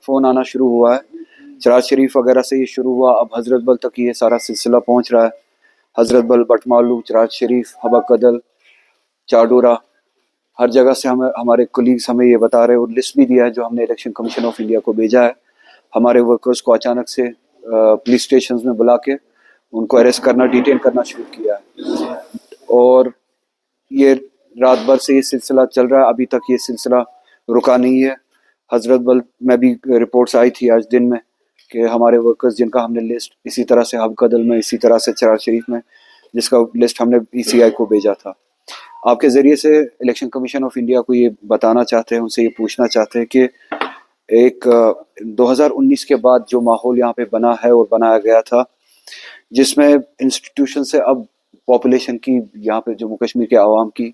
Phone आना शुरू हुआ है। चराज शरीफ वगैरह से ये शुरू हुआ, अब हज़रत बल तक ये सारा सिलसिला पहुंच रहा है। हज़रत बल, बटमालू, चराज शरीफ, हबा कदल, चाडोरा, हर जगह से हमें हमारे कोलीग्स हमें ये बता रहे हैं, और लिस्ट भी दिया है जो हमने इलेक्शन कमीशन ऑफ इंडिया को भेजा है। हमारे वर्कर्स को अचानक से पुलिस स्टेशन में बुला के उनको अरेस्ट करना, डिटेन करना शुरू किया है। और ये रात भर से ये सिलसिला चल रहा है, अभी तक ये सिलसिला रुका नहीं है। हजरत बल में भी रिपोर्ट्स आई थी आज दिन में कि हमारे वर्कर्स जिनका हमने लिस्ट इसी तरह से हब कदल में, इसी तरह से चराग शरीफ में, जिसका लिस्ट हमने ईसीआई को भेजा था। आपके ज़रिए से इलेक्शन कमीशन ऑफ इंडिया को ये बताना चाहते हैं, उनसे ये पूछना चाहते हैं कि एक 2019 के बाद जो माहौल यहाँ पे बना है और बनाया गया था, जिसमें इंस्टीट्यूशन से अब पॉपुलेशन की, यहाँ पे जम्मू कश्मीर के आवाम की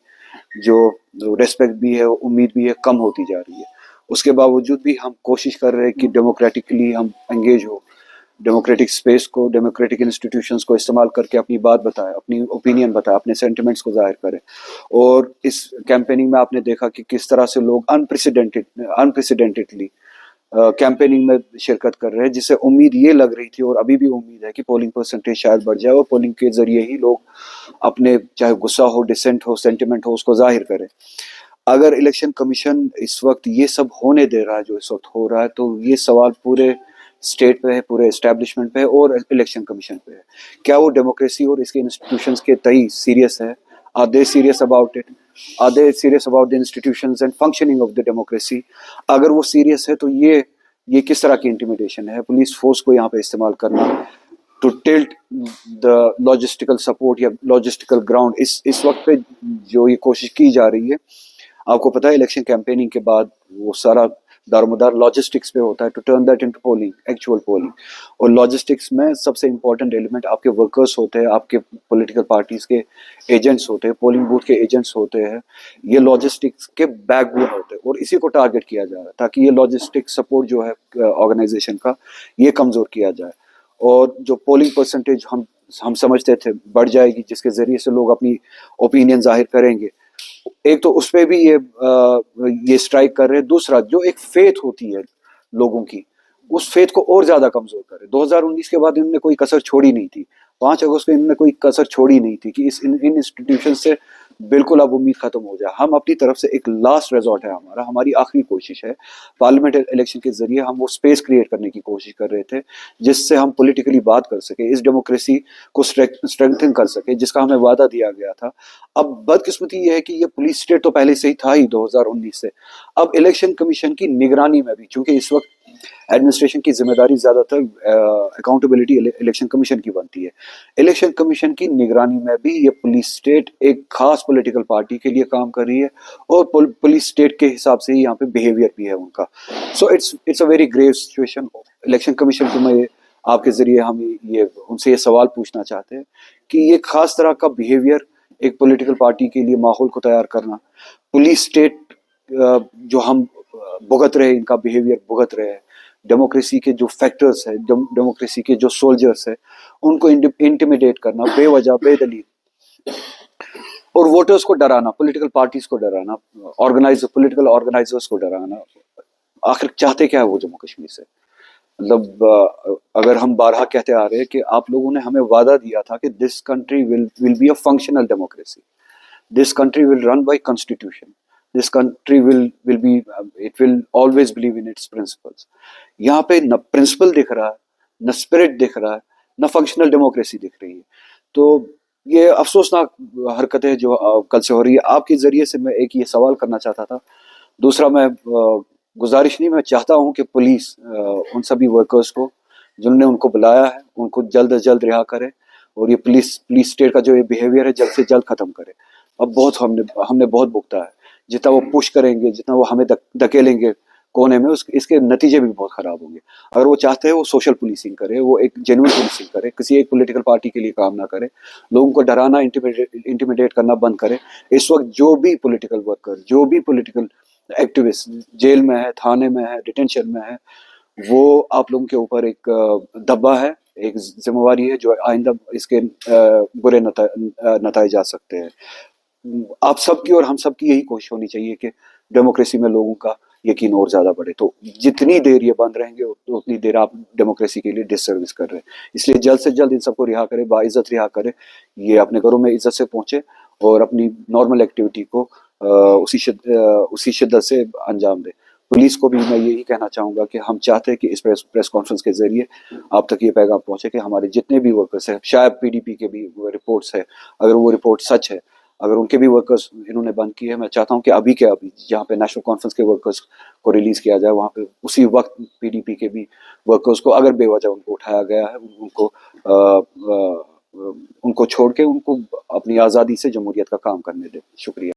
जो रेस्पेक्ट भी है, उम्मीद भी है, कम होती जा रही है। उसके बावजूद भी हम कोशिश कर रहे हैं कि डेमोक्रेटिकली हम एंगेज हो, डेमोक्रेटिक स्पेस को, डेमोक्रेटिक इंस्टीट्यूशंस को इस्तेमाल करके अपनी बात बताएं, अपनी ओपिनियन बताएं, अपने सेंटिमेंट्स को जाहिर करें। और इस कैंपेनिंग में आपने देखा कि किस तरह से लोग अनप्रेसिडेंटेडली कैंपेनिंग में शिरकत कर रहे हैं, जिससे उम्मीद ये लग रही थी और अभी भी उम्मीद है कि पोलिंग परसेंटेज शायद बढ़ जाए और पोलिंग के जरिए ही लोग अपने, चाहे गुस्सा हो, डिसेंट हो, सेंटिमेंट हो, उसको जाहिर करें। अगर इलेक्शन कमीशन इस वक्त ये सब होने दे रहा है जो इस वक्त हो रहा है, तो ये सवाल पूरे स्टेट पे है, पूरे एस्टेब्लिशमेंट पे है और इलेक्शन कमीशन पे है। क्या वो डेमोक्रेसी और इसके इंस्टीट्यूशंस के तई सीरियस है? Are they serious about it? Are they serious about the institutions and functioning of the democracy? अगर वो सीरियस है तो ये किस तरह की इंटिमिडेशन है? पुलिस फोर्स को यहाँ पे इस्तेमाल करना to tilt the logistical support या लॉजिस्टिकल ग्राउंड, इस वक्त पे जो ये कोशिश की जा रही है। आपको पता है इलेक्शन कैंपेनिंग के बाद वो सारा दारोमदार लॉजिस्टिक्स पे होता है, to turn that into polling, actual polling. और लॉजिस्टिक्स में सबसे इंपॉर्टेंट एलिमेंट आपके वर्कर्स होते हैं, आपके पॉलिटिकल पार्टीज के एजेंट्स होते हैं, पोलिंग बूथ के एजेंट्स होते हैं। ये लॉजिस्टिक्स के बैकबोन होते हैं और इसी को टारगेट किया जा रहा है ताकि ये लॉजिस्टिक सपोर्ट जो है ऑर्गेनाइजेशन का, ये कमजोर किया जाए। और जो पोलिंग परसेंटेज हम समझते थे बढ़ जाएगी, जिसके जरिए से लोग अपनी ओपिनियन जाहिर करेंगे, एक तो उस पे भी ये स्ट्राइक कर रहे हैं। दूसरा, जो एक फेथ होती है लोगों की, उस फेथ को और ज्यादा कमजोर कर रहे हैं। 2019 के बाद इन्होंने कोई कसर छोड़ी नहीं थी, 5 अगस्त को इन्होंने कोई कसर छोड़ी नहीं थी कि इन इंस्टीट्यूशन से बिल्कुल अब उम्मीद खत्म हो जाए। हम अपनी तरफ से एक लास्ट रिजॉर्ट है हमारा, हमारी आखिरी कोशिश है, पार्लियामेंट इलेक्शन के जरिए हम वो स्पेस क्रिएट करने की कोशिश कर रहे थे जिससे हम पॉलिटिकली बात कर सके, इस डेमोक्रेसी को स्ट्रेंथन कर सके, जिसका हमें वादा दिया गया था। अब बदकिस्मती ये है कि ये पुलिस स्टेट तो पहले से ही था ही 2019 से। अब इलेक्शन कमीशन की निगरानी में भी, चूंकि इस वक्त एडमिनिस्ट्रेशन की जिम्मेदारी ज्यादातर अकाउंटेबिलिटी इलेक्शन कमीशन की बनती है, इलेक्शन कमीशन की निगरानी में भी ये पुलिस स्टेट एक खास पॉलिटिकल पार्टी के लिए काम कर रही है और पुलिस स्टेट के हिसाब से ही यहाँ पे बिहेवियर भी है उनका। So it's a very grave situation. Election commission को मैं आपके जरिए हम ये उनसे ये सवाल पूछना चाहते हैं कि ये खास तरह का बिहेवियर एक पॉलिटिकल पार्टी के लिए माहौल को तैयार करना, पुलिस स्टेट जो हम भुगत रहे, इनका बिहेवियर भुगत रहे हैं, डेमोक्रेसी के जो फैक्टर्स है, डेमोक्रेसी के जो सोल्जर्स है, उनको इंटिमिडेट करना बेवजह, बेदलील, और वोटर्स को डराना, पॉलिटिकल पार्टीज को डराना, पॉलिटिकल ऑर्गेनाइजर्स को डराना। आखिर चाहते क्या है वो जम्मू कश्मीर से? मतलब अगर हम बारहा कहते आ रहे हैं कि आप लोगों ने हमें वादा दिया था कि this country will be a functional democracy, this country will run by constitution, this country will be it will always believe in its principles। यहाँ पे न प्रिंसिपल दिख रहा है, न स्पिरिट दिख रहा है, न फंक्शनल डेमोक्रेसी दिख रही है। तो ये अफसोसनाक हरकतें जो कल से हो रही है। आपके जरिए से मैं एक ये सवाल करना चाहता था। दूसरा, मैं गुजारिश नहीं, मैं चाहता हूँ कि पुलिस उन सभी वर्कर्स को जिन्होंने उनको बुलाया है उनको जल्द से जल्द रिहा करे और ये पुलिस स्टेट का जो ये बिहेवियर है जल्द से जल्द खत्म करे। अब बहुत हमने बहुत भुगता है। जितना वो पुश करेंगे, जितना वो हमें धकेलेंगे कोने में, इसके नतीजे भी बहुत खराब होंगे। अगर वो चाहते हैं वो सोशल पुलिसिंग करे, वो एक जेन्युइन पुलिसिंग करे, किसी एक पॉलिटिकल पार्टी के लिए काम ना करे, लोगों को डराना, इंटिमिडेट करना बंद करे। इस वक्त जो भी पॉलिटिकल वर्कर, जो भी पॉलिटिकल एक्टिविस्ट जेल में है, थाने में है, डिटेंशन में है, वो आप लोगों के ऊपर एक धब्बा है, एक जिम्मेवारी है जो आइंदा इसके बुरे नताइज आ सकते हैं। आप सबकी और हम सबकी यही कोशिश होनी चाहिए कि डेमोक्रेसी में लोगों का यकीन और ज़्यादा बढ़े। तो जितनी देर ये बंद रहेंगे तो उतनी देर आप डेमोक्रेसी के लिए डिससर्विस कर रहे हैं। इसलिए जल्द से जल्द इन सबको रिहा करें, बाइज्जत रिहा करें, ये अपने घरों में इज्जत से पहुंचे और अपनी नॉर्मल एक्टिविटी को उसी शिद्दत से अंजाम दें। पुलिस को भी मैं यही कहना चाहूँगा कि हम चाहते हैं कि इस प्रेस कॉन्फ्रेंस के ज़रिए आप तक ये पैगाम पहुँचे कि हमारे जितने भी वर्कर्स हैं, शायद पीडीपी के भी रिपोर्ट्स है, अगर वो रिपोर्ट सच है, अगर उनके भी वर्कर्स इन्होंने बंद किए हैं, मैं चाहता हूँ कि अभी के अभी जहाँ पे नेशनल कॉन्फ्रेंस के वर्कर्स को रिलीज किया जाए, वहाँ पे उसी वक्त पीडीपी के भी वर्कर्स को अगर बेवजह उनको उठाया गया है, उनको छोड़ के उनको अपनी आज़ादी से जमहूरियत का काम करने दें। शुक्रिया।